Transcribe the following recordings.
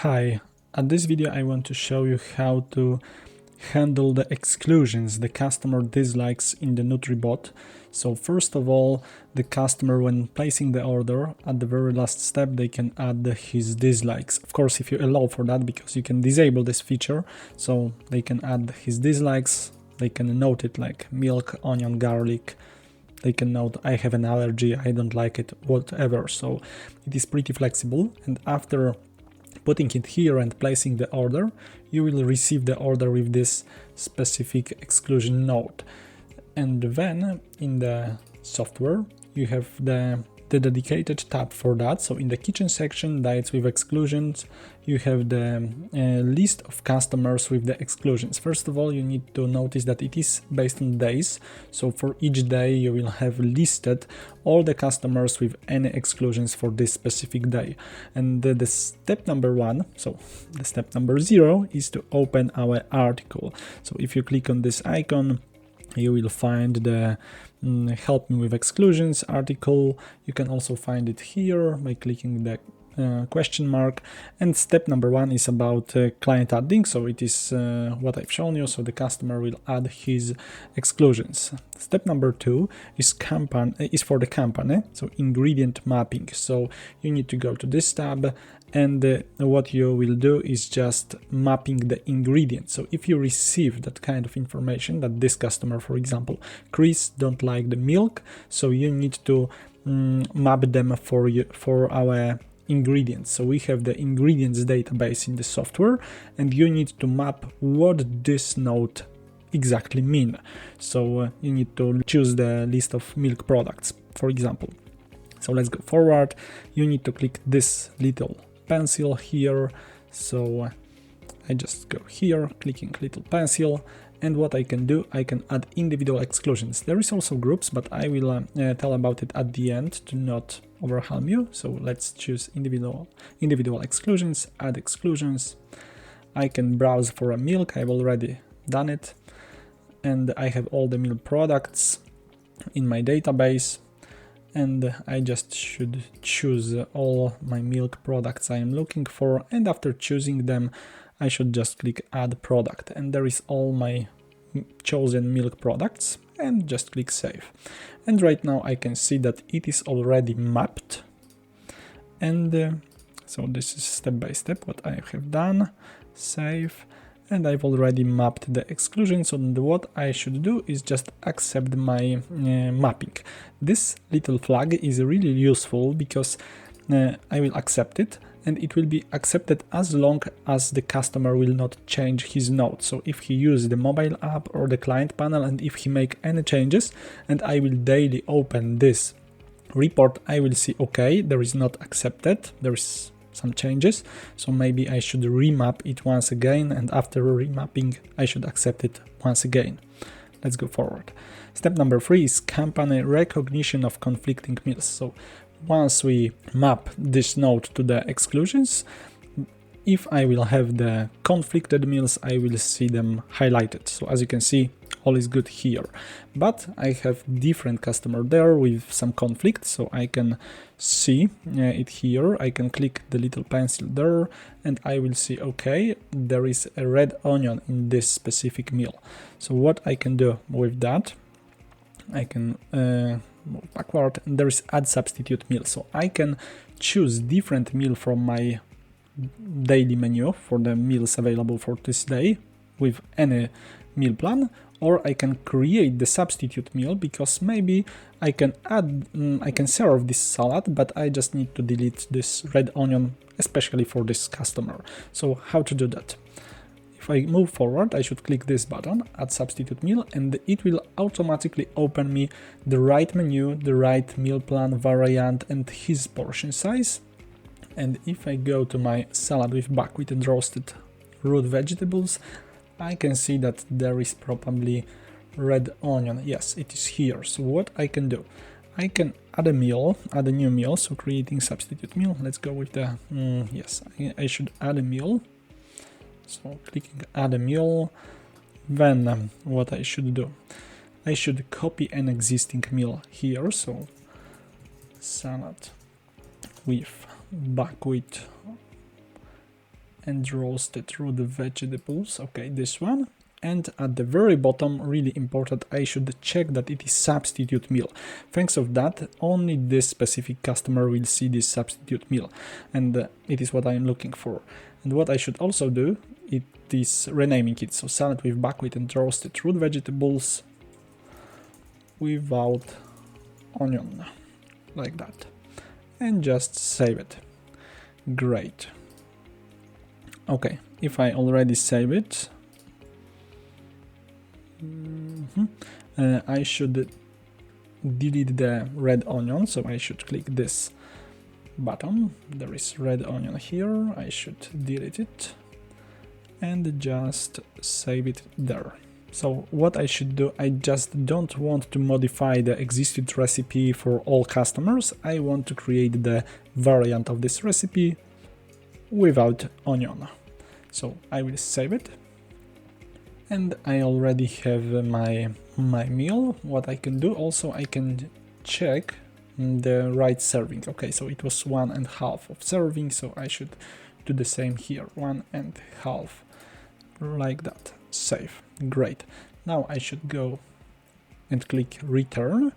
Hi, at this video I want to show you how to handle the exclusions, the customer dislikes in the NutriBot. So first of all, the customer, when placing the order, at the very last step they can add his dislikes. Of course, if you allow for that, because you can disable this feature, so they can add his dislikes, they can note it like milk, onion, garlic. They can note I have an allergy, I don't like it, whatever. So it is pretty flexible, and after putting it here and placing the order, you will receive the order with this specific exclusion note. And then in the software you have the dedicated tab for that. So in the kitchen section, diets with exclusions, you have the list of customers with the exclusions. First of all, you need to notice that it is based on days. So for each day you will have listed all the customers with any exclusions for this specific day. And the step number one, so the step number 0 is to open our article. So if you click on this icon, you will find the help me with exclusions article. You can also find it here by clicking the question mark. And step number 1 is about client adding. So it is what I've shown you. So the customer will add his exclusions. Step number 2 is for the company. So ingredient mapping. So you need to go to this tab, and what you will do is just mapping the ingredients. So if you receive that kind of information, that this customer, for example, Chris, don't like the milk, so you need to map them for our ingredients. So we have the ingredients database in the software, and you need to map what this note exactly mean. So you need to choose the list of milk products, for example. So let's go forward. You need to click this little pencil here. So I just go here, clicking little pencil, and what I can do, I can add individual exclusions. There is also groups, but I will tell about it at the end to not overwhelm you. So let's choose individual exclusions, add exclusions. I can browse for a milk, I've already done it, and I have all the milk products in my database. And I just should choose all my milk products I am looking for, and after choosing them I should just click add product, and there is all my chosen milk products, and just click save. And right now I can see that it is already mapped, and so this is step by step what I have done. Save. And I've already mapped the exclusions, and what I should do is just accept my mapping. This little flag is really useful because I will accept it, and it will be accepted as long as the customer will not change his note. So if he uses the mobile app or the client panel, and if he make any changes, and I will daily open this report, I will see, okay, there is not accepted, there is some changes, so maybe I should remap it once again, and after remapping I should accept it once again. Let's go forward. Step number 3 is company recognition of conflicting meals. So once we map this note to the exclusions, if I will have the conflicted meals, I will see them highlighted. So as you can see, all is good here, but I have different customer there with some conflict, so I can see it here. I can click the little pencil there, and I will see, okay, there is a red onion in this specific meal. So what I can do with that, I can move backward, and there is add substitute meal. So I can choose different meal from my daily menu for the meals available for this day with any meal plan, or I can create the substitute meal, because maybe I can serve this salad, but I just need to delete this red onion, especially for this customer. So how to do that? If I move forward, I should click this button, add substitute meal, and it will automatically open me the right menu, the right meal plan variant, and his portion size. And if I go to my salad with buckwheat and roasted root vegetables, I can see that there is probably red onion. Yes, it is here. So what I can do, I can add a new meal, so creating substitute meal. Let's go with the, yes, I should add a meal. So clicking add a meal, then what I should do, I should copy an existing meal here. So salad with buckwheat and roasted root vegetables. Okay, this one. And at the very bottom, really important, I should check that it is substitute meal. Thanks of that, only this specific customer will see this substitute meal, and it is what I am looking for. And what I should also do, it is renaming it. So salad with buckwheat and roasted root vegetables without onion, like that. And just save it. Great. Okay, if I already save it, I should delete the red onion, so I should click this button. There is red onion here, I should delete it and just save it there. So what I should do, I just don't want to modify the existing recipe for all customers. I want to create the variant of this recipe without onion. So I will save it. And I already have my meal. What I can do also, I can check the right serving. Okay, so it was 1.5 of serving, so I should do the same here, 1.5, like that. Save. Great. Now I should go and click return.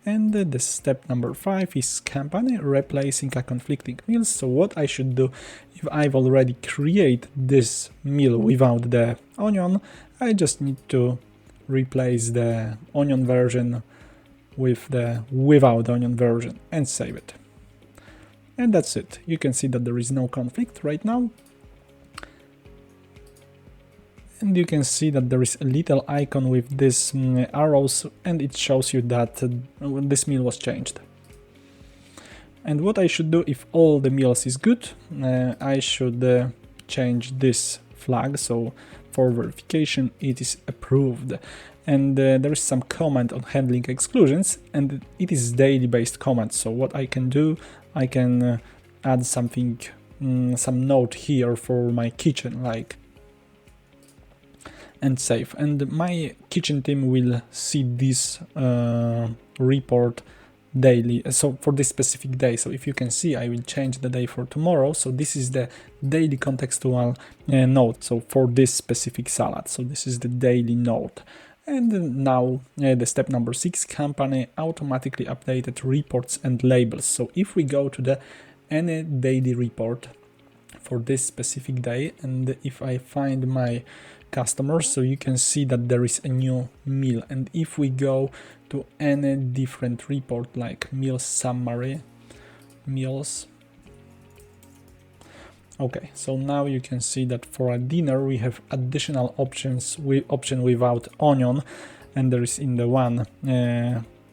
And the step number 5 is company replacing a conflicting meal. So what I should do, if I've already created this meal without the onion, I just need to replace the onion version with the without onion version and save it. And that's it. You can see that there is no conflict right now. And you can see that there is a little icon with these arrows, and it shows you that this meal was changed. And what I should do if all the meals is good, I should change this flag, so for verification it is approved. And there is some comment on handling exclusions, and it is daily based comment. So what I can do, I can add something, some note here for my kitchen, like, and save. And my kitchen team will see this report daily, so for this specific day. So if you can see, I will change the day for tomorrow. So this is the daily contextual note, so for this specific salad. So this is the daily note. And now the step number 6, company automatically updated reports and labels. So if we go to the any daily report for this specific day, and if I find my customers, so you can see that there is a new meal. And if we go to any different report like meal summary, meals, okay, so now you can see that for a dinner we have additional options, option without onion, and there is in the one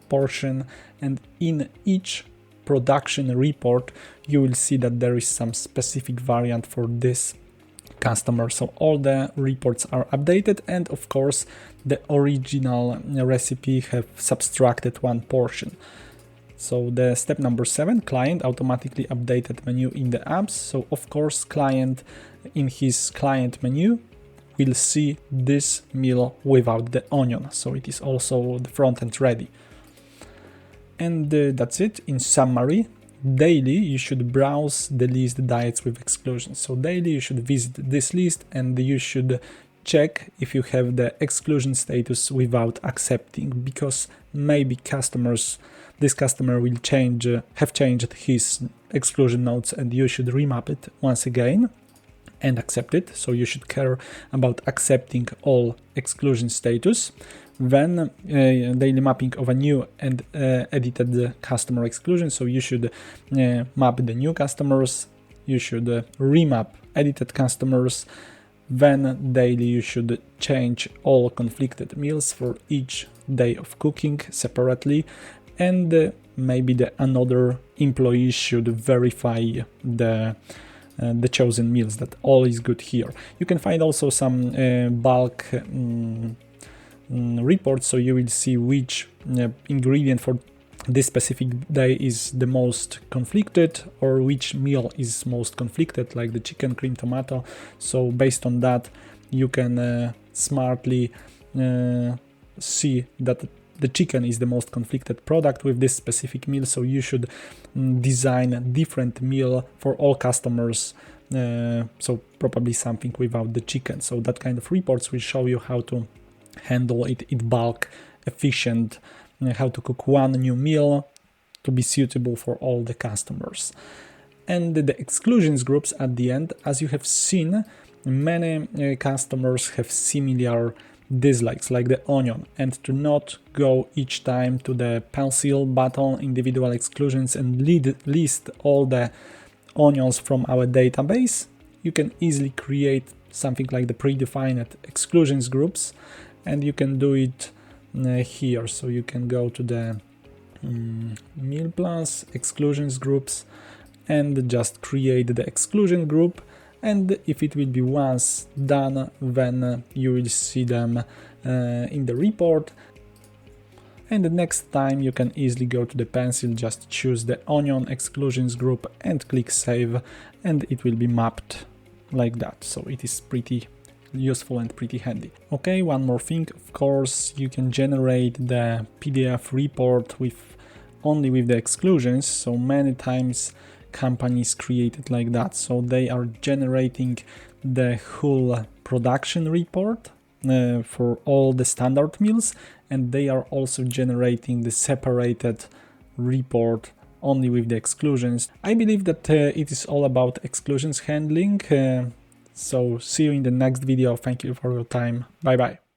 portion, and in each production report you will see that there is some specific variant for this customer. So all the reports are updated, and of course the original recipe have subtracted one portion. So the step number 7, client automatically updated menu in the apps. So of course client in his client menu will see this meal without the onion, so it is also the front end ready. And that's it. In summary, daily you should browse the list diets with exclusions. So daily you should visit this list and you should check if you have the exclusion status without accepting, because maybe this customer will have changed his exclusion notes, and you should remap it once again and accept it. So you should care about accepting all exclusion status. Then daily mapping of a new and edited customer exclusion. So you should map the new customers, you should remap edited customers. Then daily you should change all conflicted meals for each day of cooking separately, and maybe another employee should verify the chosen meals, that all is good here. You can find also some bulk reports, so you will see which ingredient for this specific day is the most conflicted, or which meal is most conflicted, like the chicken, cream, tomato. So based on that you can smartly see that the chicken is the most conflicted product with this specific meal. So you should design a different meal for all customers so probably something without the chicken. So that kind of reports will show you how to handle it in bulk, efficient, how to cook one new meal to be suitable for all the customers. And the exclusions groups at the end, as you have seen, many customers have similar dislikes like the onion, and to not go each time to the pencil button individual exclusions and list all the onions from our database, you can easily create something like the predefined exclusions groups, and you can do it here. So you can go to the meal plans exclusions groups and just create the exclusion group, and if it will be once done, then you will see them in the report. And the next time you can easily go to the pencil, just choose the onion exclusions group and click save, and it will be mapped like that. So it is pretty useful and pretty handy. Okay, one more thing, of course, you can generate the PDF report only with the exclusions. So many times companies create it like that. So they are generating the whole production report for all the standard meals, and they are also generating the separated report only with the exclusions. I believe that it is all about exclusions handling. So see you in the next video. Thank you for your time. Bye bye.